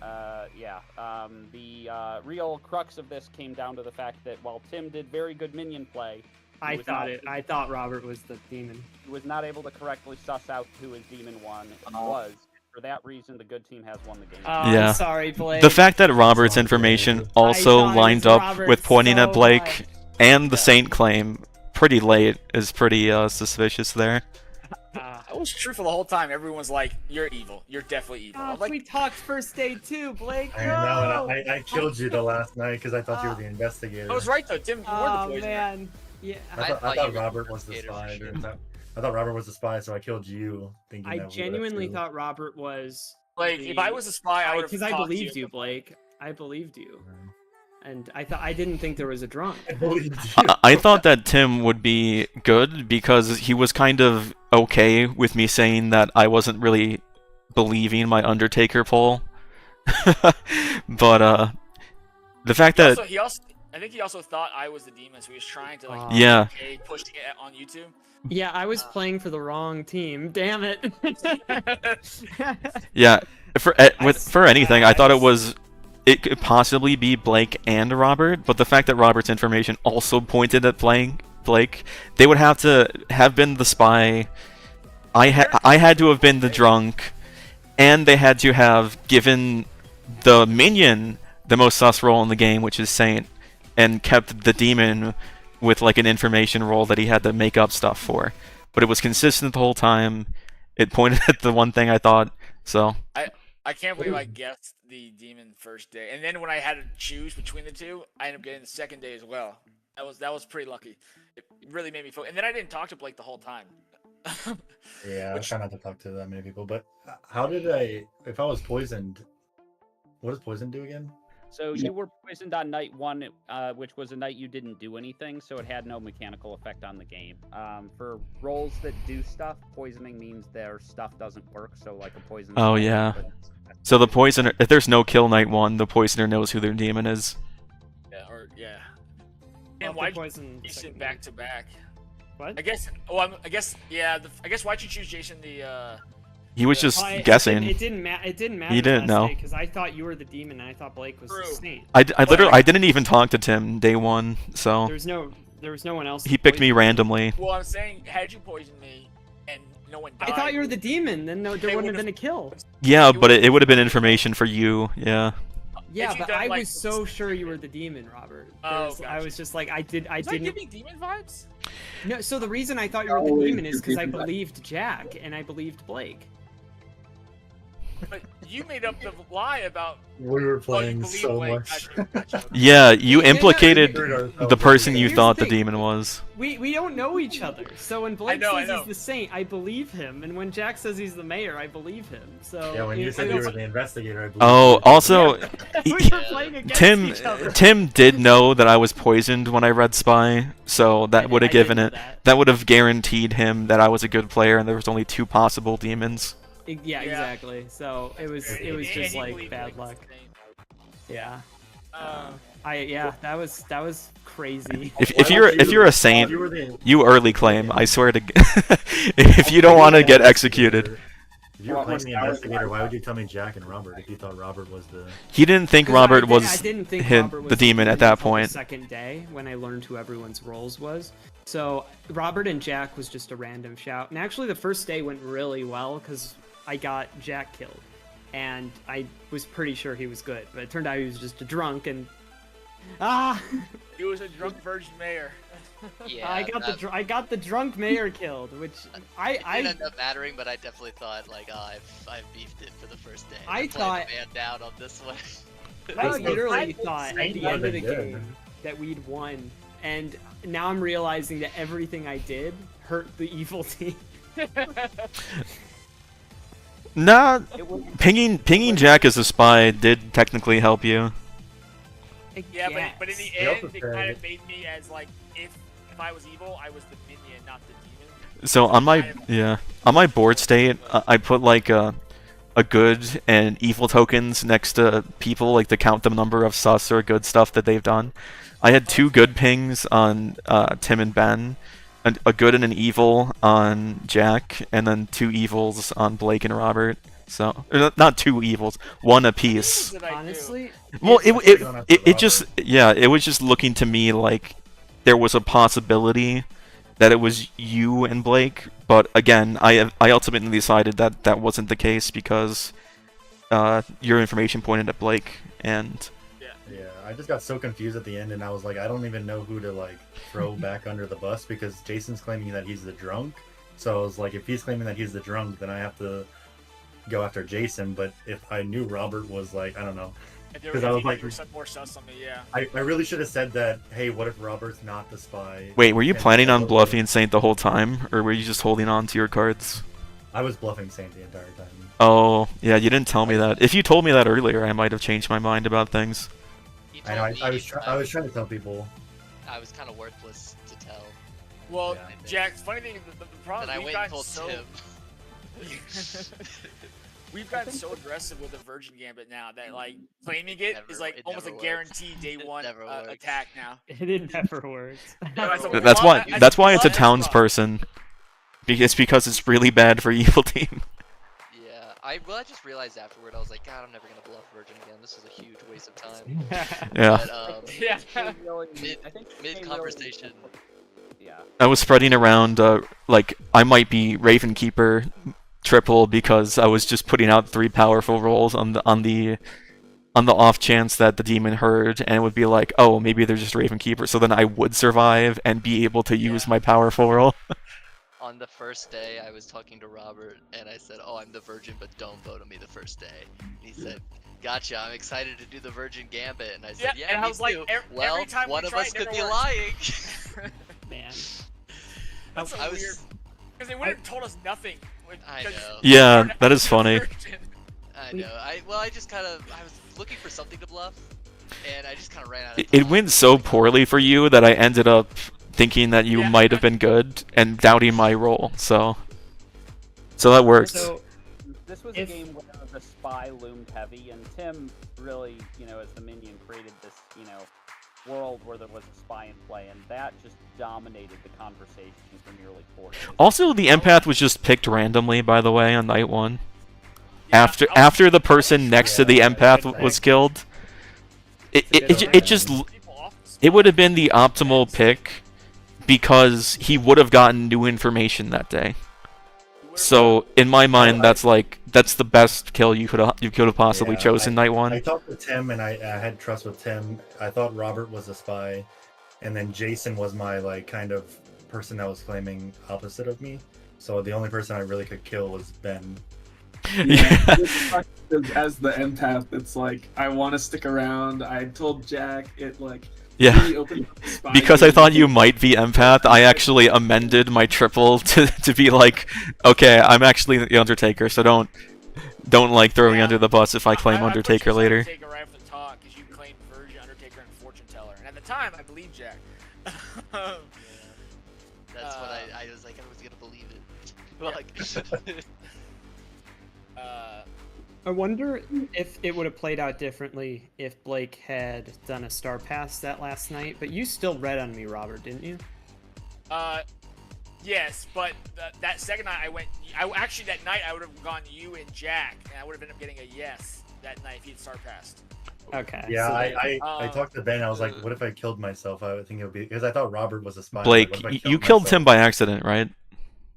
S3: the real crux of this came down to the fact that while Tim did very good minion play,
S1: I thought Robert was the demon.
S3: he was not able to correctly suss out who his demon was. For that reason, the good team has won the game.
S1: Oh,
S2: Yeah.
S1: I'm sorry, Blake.
S2: The fact that Robert's information also
S1: thought it
S2: lined
S1: was
S2: up
S1: Robert
S2: with pointing at
S1: so
S2: Blake
S1: much.
S2: and the saint claim pretty late is pretty suspicious there.
S5: I was truthful the whole time. Everyone's like, "You're evil. You're definitely evil." I'm like,
S1: we talked first day too, Blake.
S7: I know, and I killed you the last night because I thought you were the investigator.
S5: I was right though, Tim. You were the
S1: Oh
S5: poisoner.
S1: man. Yeah.
S7: I
S4: I thought
S7: thought
S4: you were
S7: Robert
S4: the
S7: was the
S4: investigator for
S7: spy.
S4: sure.
S7: dude. I thought Robert was the spy, so I killed you, thinking
S1: I
S7: that we would've
S1: genuinely
S7: two.
S1: thought Robert was.
S5: Like, if I was a spy, I would have.
S1: Because I believed you, Blake. I believed you, and I didn't think there was a drunk.
S7: I believed you.
S2: I thought that Tim would be good because he was kind of okay with me saying that I wasn't really believing my Undertaker poll. But the fact that
S5: I think he also thought I was the demon, so he was trying to like.
S2: Yeah.
S5: Pushing it on YouTube.
S1: Yeah, I was playing for the wrong team. Damn it.
S2: yeah, for anything, I thought
S1: I-
S2: it could possibly be Blake and Robert, but the fact that Robert's information also pointed at Blake, they would have to have been the spy. I had to have been the drunk, and they had to have given the minion the most sus role in the game, which is Saint, and kept the demon with like an information role that he had to make up stuff for. But it was consistent the whole time. It pointed at the one thing I thought. So
S5: I can't believe I guessed the demon first day, and then when I had to choose between the two, I ended up getting the second day as well. That was pretty lucky. It really made me feel. And then I didn't talk to Blake the whole time.
S7: Yeah, I try not to talk to that many people. But how did I? If I was poisoned, what does poison do again?
S3: So you were poisoned on night 1, which was a night you didn't do anything, so it had no mechanical effect on the game. For rolls that do stuff, poisoning means their stuff doesn't work. So like a poison.
S2: Oh,
S3: spell,
S2: yeah.
S3: but
S2: So the poisoner, if there's no kill night 1, the poisoner knows who their demon is.
S5: Yeah.
S1: Well,
S5: And why
S1: poison
S5: Jason
S1: second
S5: back to back?
S1: What?
S5: I guess. Oh, I guess. Yeah. I guess why'd you choose Jason?
S2: He was just
S1: Well,
S2: guessing.
S1: It didn't matter.
S2: He didn't know.
S1: because I thought you were the demon and I thought Blake was
S5: True.
S1: the saint.
S2: I literally I didn't even talk to Tim day 1, so
S1: There was no one else.
S2: he
S1: to
S2: picked me
S1: poison.
S2: randomly.
S5: Well, I'm saying, had you poisoned me and no one died?
S1: I thought you were the demon. Then there
S5: They
S1: wouldn't have
S5: would've-
S1: been a kill.
S2: Yeah, but it would have been information for you. Yeah.
S1: Yeah,
S5: you
S1: but
S5: done,
S1: I
S5: like,
S1: was so sure you were the demon, Robert.
S5: Oh,
S1: I
S5: gotcha.
S1: was just like, I
S5: Does that
S1: didn't.
S5: give me demon vibes?
S1: No, so the reason I thought you were the
S6: Oh,
S1: demon is because I
S6: demon vibes.
S1: believed Jack and I believed Blake.
S5: But you made up the lie about.
S7: We were
S5: Oh, you
S7: playing
S5: believe
S7: so
S5: Blake.
S7: much.
S5: Gotcha.
S2: Yeah, you
S1: Yeah,
S2: implicated
S1: no,
S2: the person you
S1: Here's
S2: thought
S1: the
S2: the
S1: thing.
S2: demon was.
S1: We don't know each other. So when Blake
S5: I
S1: says
S5: know.
S1: he's the saint, I believe him, and when Jack says he's the mayor, I believe him. So
S7: Yeah, when you said you were the investigator, I believe
S2: Oh,
S7: you.
S2: also,
S1: we were playing against each other.
S2: Tim did know that I was poisoned when I read Spy, so that would have
S1: I did
S2: given
S1: know
S2: it.
S1: that.
S2: That would have guaranteed him that I was a good player, and there was only 2 possible demons.
S1: Yeah, exactly. So it was
S5: And
S1: just
S5: he
S1: like
S5: believed
S1: bad
S5: Blake was
S1: luck.
S5: the saint.
S1: Yeah.
S5: Um,
S1: That was crazy.
S2: If you're a saint,
S7: You were the.
S2: you early claim. I swear to. If you don't want to get executed.
S7: If you were playing the investigator, why would you tell me Jack and Robert if you thought Robert was the?
S2: He didn't think
S1: 'Cause
S2: Robert
S1: I
S2: was
S1: didn't think
S2: hit
S1: Robert was
S2: the demon at that
S1: until the
S2: point.
S1: second day when I learned who everyone's roles was. So Robert and Jack was just a random shout. And actually the first day went really well because I got Jack killed. And I was pretty sure he was good. But it turned out he was just a drunk and... Ah!
S5: he was a drunk virgin mayor.
S4: Yeah,
S1: I got the drunk mayor killed, which
S4: It
S1: I
S4: didn't end up mattering, but I definitely thought like, oh, I've beefed it for the first day.
S1: I
S4: I'm playing
S1: thought-
S4: the man down on this one.
S1: I
S7: That's
S1: literally
S5: the
S1: thought at
S7: Saint
S1: the end of the
S7: wasn't good.
S1: game that we'd won, and now I'm realizing that everything I did hurt the evil team.
S2: Nah, pinging Jack as a spy did technically help you.
S1: I
S5: Yeah,
S1: guess.
S5: but in the
S7: He
S5: end,
S7: also
S5: it
S7: said-
S5: kind of made me as like if I was evil, I was the minion, not the demon.
S2: So on my board state, I put like a good and evil tokens next to people, like to count the number of sus or good stuff that they've done. I had 2 good pings on Tim and Ben, and a good and an evil on Jack, and then 2 evils on Blake and Robert. So not 2 evils, 1 apiece.
S5: What did I do?
S1: Honestly,
S2: Well,
S7: Don't have to
S2: it just it was just looking to me like there was a possibility that it was you and Blake, but again, I ultimately decided that that wasn't the case because your information pointed at Blake, and
S7: Yeah, I just got so confused at the end, and I was like, I don't even know who to like throw back under the bus because Jason's claiming that he's the drunk. So I was like, if he's claiming that he's the drunk, then I have to go after Jason. But if I knew Robert was like, I don't know,
S5: And there
S7: 'Cause I was like-
S5: there some more sus on me, yeah.
S7: I really should have said that. Hey, what if Robert's not the spy?
S2: wait, were you
S7: And
S2: planning on
S7: so-
S2: bluffing Saint the whole time, or were you just holding on to your cards?
S7: I was bluffing Saint the entire time.
S2: Oh, yeah, you didn't tell me that. If you told me that earlier, I might have changed my mind about things.
S4: He
S7: I know.
S4: told me
S7: I was trying to tell people.
S4: I was kind of worthless to tell.
S5: Well,
S7: Yeah.
S5: Jack, funny thing, the problem
S4: Then I
S5: we've
S4: went and
S5: gotten
S4: told
S5: so
S4: Tim.
S5: we've gotten so aggressive with the Virgin Gambit now that like claiming it is like
S4: It
S5: almost a
S4: never
S5: guaranteed day
S4: It
S5: one
S4: never works.
S5: attack now.
S1: it never worked.
S5: That's a-
S2: That's why.
S5: I-
S2: That's why it's a
S5: I-
S2: townsperson. It's really bad for evil team.
S4: Yeah, I just realized afterward. I was like, God, I'm never gonna bluff Virgin again. This is a huge waste of time.
S2: Yeah.
S4: But
S5: Yeah.
S4: mid conversation,
S3: Yeah.
S2: I was spreading around, like, I might be Raven Keeper triple because I was just putting out 3 powerful rolls on the off chance that the demon heard, and it would be like, oh, maybe they're just Raven Keeper, so then I would survive and be able to use
S5: Yeah.
S2: my powerful roll.
S4: on the first day, I was talking to Robert, and I said, "Oh, I'm the Virgin, but don't vote on me the first day." And he said, "Gotcha, I'm excited to do the Virgin Gambit." And I said,
S5: Yeah,
S4: "Yeah,
S5: and I
S4: me
S5: was like,
S4: too."
S5: every
S4: Well,
S5: time we
S4: one of
S5: try,
S4: us
S5: it
S4: could
S5: never
S4: be
S5: works.
S4: lying.
S1: Man.
S5: That's so
S4: I was-
S5: weird. Because they would have told us nothing.
S4: I
S5: because
S4: know.
S2: Yeah,
S5: we're
S2: that is
S5: not
S2: funny.
S5: Virgin.
S4: I know. I just kind of I was looking for something to bluff, and I just kind of ran out of time.
S2: It went so poorly for you that I ended up thinking that you might have been good and doubting my role. So that worked.
S1: So
S3: This was a game where the spy loomed heavy, and Tim really, as the minion, created this, world where there was a spy in play, and that just dominated the conversation for nearly 4 days.
S2: Also, the empath was just picked randomly, by the way, on night 1.
S5: Yeah,
S2: After the person next to the empath was killed, it just it would have been the optimal pick because he would have gotten new information that day. So in my mind, that's the best kill you could have possibly chosen night 1.
S7: I talked with Tim, and I had trust with Tim. I thought Robert was a spy, and then Jason was my kind of person that was claiming opposite of me. So the only person I really could kill was Ben.
S2: Yeah.
S6: As the empath, it's like I want to stick around. I told Jack it
S2: Yeah.
S6: really opened up the spy
S2: Because I
S6: game.
S2: thought you might be empath, I actually amended my triple to be like, okay, I'm actually the Undertaker, so don't throw me under the bus if I claim Undertaker later.
S5: Undertaker right off the top because you claimed Virgin, Undertaker, and Fortune Teller, and at the time I believed Jack.
S4: That's what I was like. I was gonna believe it. Like,
S1: I wonder if it would have played out differently if Blake had done a star pass that last night. But you still read on me, Robert, didn't you?
S5: Yes, but that second night actually that night I would have gone you and Jack, and I would have ended up getting a yes that night if he'd star passed.
S1: Okay.
S7: Yeah,
S1: so
S7: I talked to Ben. I was like, what if I killed myself? I would think it would be because I thought Robert was a spy.
S2: Blake,
S7: Like, what if I
S2: you killed
S7: myself?
S2: Tim by accident, right?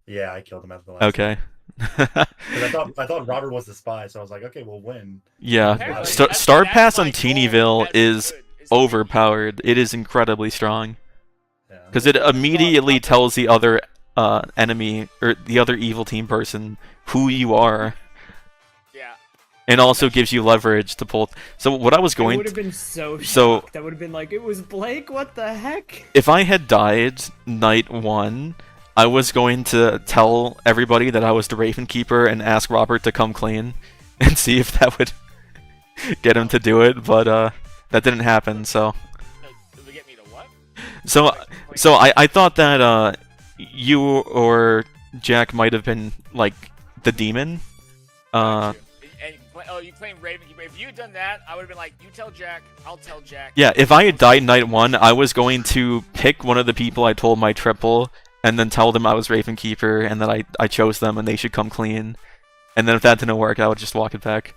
S7: Yeah, I killed him at the last.
S2: Okay.
S7: Because I thought Robert was the spy, so I was like, okay, we'll win.
S2: Yeah.
S5: Apparently,
S2: Star
S5: that's
S2: Pass
S5: my
S2: on
S5: goal.
S2: Teenyville
S5: That's
S2: is
S5: good. It's
S2: overpowered. It is incredibly strong.
S7: Yeah.
S2: Because it immediately tells the other enemy or the other evil team person who you are,
S5: Yeah.
S2: and also gives you leverage to pull. So what I was
S1: I
S2: going
S1: would have been so
S2: So-
S1: shocked. I would have been like, it was Blake? What the heck?
S2: if I had died night 1, I was going to tell everybody that I was the Raven Keeper and ask Robert to come clean and see if that would get him to do it, but that didn't happen. So
S5: Did we get me to what?
S2: so I thought that you or Jack might have been like the demon.
S5: And, you claim Raven Keeper. If you had done that, I would have been like, you tell Jack, I'll tell Jack.
S2: Yeah, if I had died night 1, I was going to pick one of the people I told my triple and then tell them I was Raven Keeper and that I chose them and they should come clean. And then if that didn't work, I would just walk it back.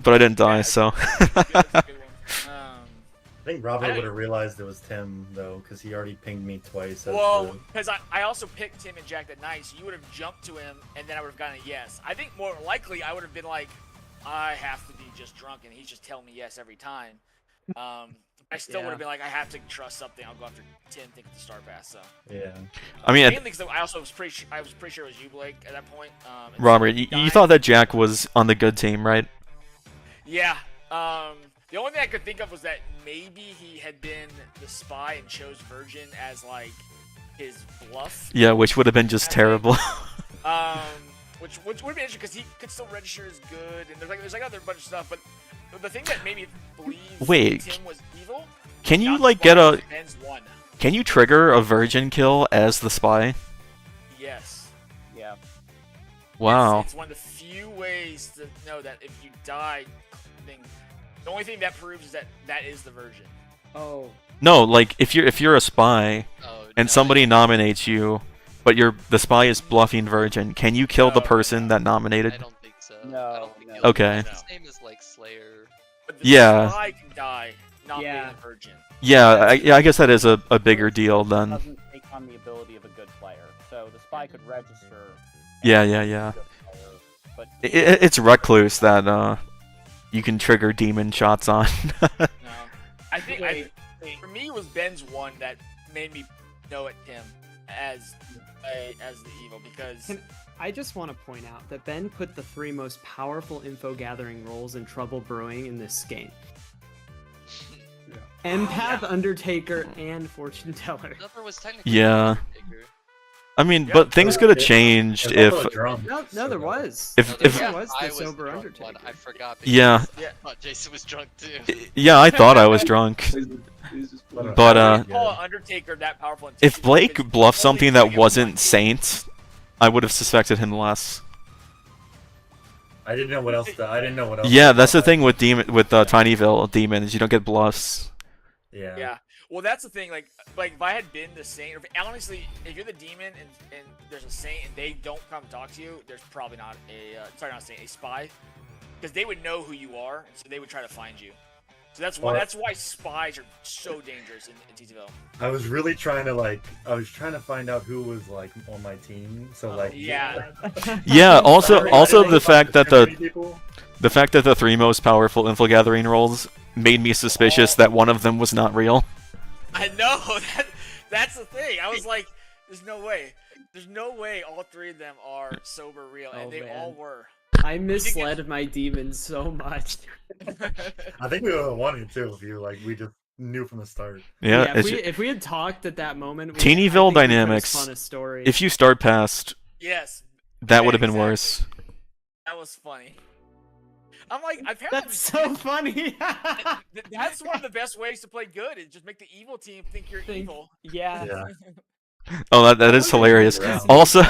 S2: But I didn't die, so.
S5: That's a good one.
S7: I think Robert would have realized it was Tim though, because he already pinged me twice. as
S5: Well,
S7: the-
S5: because I also picked Tim and Jack that night, so you would have jumped to him, and then I would have gotten a yes. I think more likely I would have been like, I have to be just drunk, and he's just telling me yes every time. I still would have been like, I have to trust something. I'll go after Tim, think it's the star pass. So
S7: yeah.
S2: I mean,
S5: mainly because I also was pretty sure it was you, Blake, at that point. And
S2: Robert,
S5: so
S2: you
S5: dying-
S2: thought that Jack was on the good team, right?
S5: Yeah. The only thing I could think of was that maybe he had been the spy and chose Virgin as like his bluff.
S2: Yeah, which would have been just terrible.
S5: Which would have been interesting because he could still register as good, and there's like other bunch of stuff. But the thing that made me believe
S2: Wait,
S5: Tim was evil.
S2: Can you
S5: not
S2: like
S5: the
S2: get
S5: spy,
S2: a?
S5: was Ben's one.
S2: Can you trigger a virgin kill as the spy?
S5: Yes.
S3: Yeah.
S2: Wow.
S5: It's one of the few ways to know that if you die, the only thing that proves is that is the Virgin.
S1: Oh.
S2: No, like if you're a spy
S4: oh,
S2: and
S4: no,
S2: somebody nominates you, but the spy is bluffing virgin, can you kill the person that nominated?
S4: I don't think so.
S3: No,
S4: I don't think
S3: no.
S4: you'll-
S2: Okay.
S5: No.
S4: His name is like Slayer.
S5: But the
S2: Yeah.
S5: spy can die, not
S1: Yeah.
S5: being a Virgin.
S2: Yeah, I guess that is a bigger deal then.
S3: Doesn't take on the ability of a good player, so the spy could register.
S2: Yeah.
S3: as a good player, but
S2: It's recluse that you can trigger demon shots on.
S5: No. I think
S1: Wait.
S5: for me it was Ben's one that made me know it him as the evil because
S1: Can- I just want to point out that Ben put the 3 most powerful info gathering roles in Trouble Brewing in this game. Empath, Undertaker, and Fortune Teller.
S4: Zephyr was technically
S2: Yeah.
S4: Undertaker.
S2: I mean,
S5: Yeah.
S2: but things could have changed
S7: There's
S2: if.
S7: also a drunk,
S1: No,
S7: so-
S1: there was.
S2: If-
S1: There
S2: if-
S1: was
S4: I
S1: the
S4: was
S1: sober
S4: the drunk
S1: Undertaker.
S4: one. I forgot because
S2: Yeah.
S5: Yeah.
S4: I thought Jason was drunk too.
S2: Yeah, I thought I was drunk.
S6: He's just
S2: But,
S5: I wouldn't call Undertaker that powerful. until
S2: If
S5: you-
S2: Blake
S5: because
S2: bluffed
S5: only
S2: something
S5: doing
S2: that
S5: it
S2: wasn't
S5: once.
S2: Saint, I would have suspected him less.
S7: I didn't know what else. I didn't know what else.
S2: Yeah, that's the thing with Tinyville demons. You don't get bluffs.
S7: Yeah.
S5: Yeah. Well, that's the thing. Like if I had been the Saint, or honestly, if you're the demon and there's a Saint and they don't come talk to you, there's probably not not a Saint, a spy, because they would know who you are, and so they would try to find you. So that's why
S7: Well-
S5: that's why spies are so dangerous in TTVL.
S7: I was really trying to find out who was like on my team. So like.
S5: Yeah.
S2: Yeah. Also,
S7: Sorry,
S2: also
S7: I didn't
S2: the fact that
S7: too many people.
S2: the fact that the three most powerful info gathering rolls made me suspicious that one of them was not real.
S5: I know. That's the thing. I was like, there's no way. There's no way all three of them are sober real, and
S1: Oh,
S5: they
S1: man.
S5: all were.
S1: I misled my demons so much.
S7: I think we would have won it too if we just knew from the start.
S2: Yeah.
S1: if we had talked at that moment,
S2: Teenyville
S1: I think we could've
S2: dynamics.
S1: spun a story.
S2: If you start past,
S5: Yes,
S2: that would have been
S5: exactly.
S2: worse.
S5: that was funny. I'm like, apparently
S1: That's so funny.
S5: that's one of the best ways to play good, is just make the evil team think you're evil.
S1: Yeah.
S7: Yeah.
S2: Oh, that is hilarious.
S7: Yeah.
S2: Also,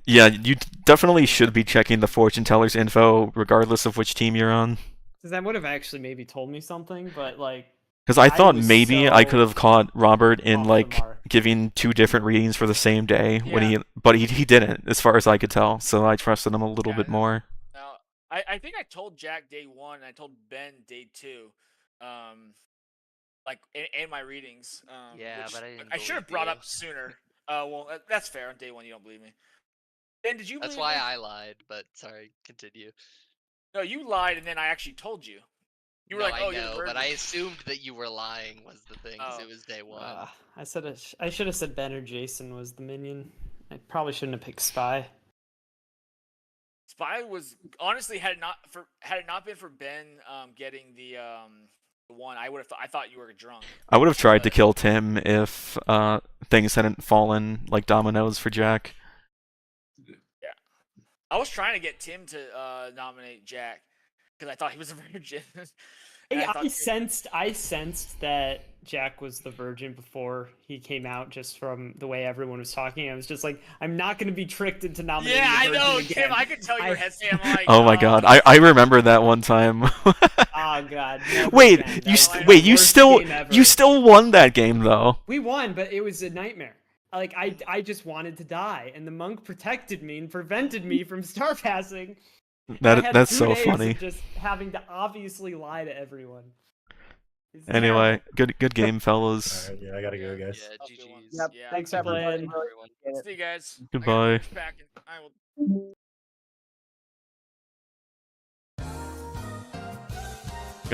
S2: yeah, you definitely should be checking the fortune teller's info regardless of which team you're on.
S1: Because that would have actually maybe told me something, but like,
S2: Because I
S1: I
S2: thought
S1: was
S2: maybe I could
S1: so
S2: have caught Robert in
S1: off the
S2: like
S1: mark.
S2: giving 2 different readings for the same day when
S5: Yeah.
S2: but he didn't, as far as I could tell. So I trusted him a little
S5: Yeah.
S2: bit more.
S5: Now, I think I told Jack day 1, and I told Ben day 2, like in my readings.
S4: Yeah,
S5: which
S4: but I didn't
S5: should have
S4: believe
S5: brought
S4: you.
S5: up sooner. Well, that's fair. On day 1, you don't believe me. Ben, did you?
S4: That's
S5: believe
S4: why
S5: me?
S4: I lied. But sorry, continue.
S5: No, you lied, and then I actually told you. You were
S4: No,
S5: like,
S4: I
S5: "Oh, you're the
S4: know,
S5: virgin."
S4: but I assumed that you were lying was the thing, 'cause
S5: Oh.
S4: it was day 1.
S1: I said I should have said Ben or Jason was the minion. I probably shouldn't have picked Spy.
S5: Spy was honestly, had it not been for Ben getting the one, I thought you were drunk.
S2: I would have tried to
S5: But-
S2: kill Tim if things hadn't fallen like dominoes for Jack.
S5: I was trying to get Tim to nominate Jack because I thought he was a virgin. And I thought
S1: I sensed that Jack was the virgin before he came out, just from the way everyone was talking. I was just like, I'm not going to be tricked into nominating.
S5: Yeah,
S1: the
S5: I
S1: virgin
S5: know,
S1: again.
S5: Tim. I could tell you were hesitant. I'm like,
S2: Oh my god, I remember that one time.
S1: Oh god. never
S2: Wait,
S1: again.
S2: you
S1: That was the
S2: wait,
S1: worst game ever.
S2: you still won that game though.
S1: We won, but it was a nightmare. Like I just wanted to die, and the monk protected me and prevented me from star passing. I had
S2: That's
S1: 2
S2: so
S1: days
S2: funny.
S1: of just having to obviously lie to everyone. It's
S2: Anyway, good game, fellas.
S7: All right, yeah, I gotta go, guys.
S4: Yeah,
S5: Tough good one.
S4: GG's.
S1: Yep,
S5: Yeah.
S1: thanks for playing.
S4: Everyone.
S5: See you guys.
S2: Goodbye.
S5: I will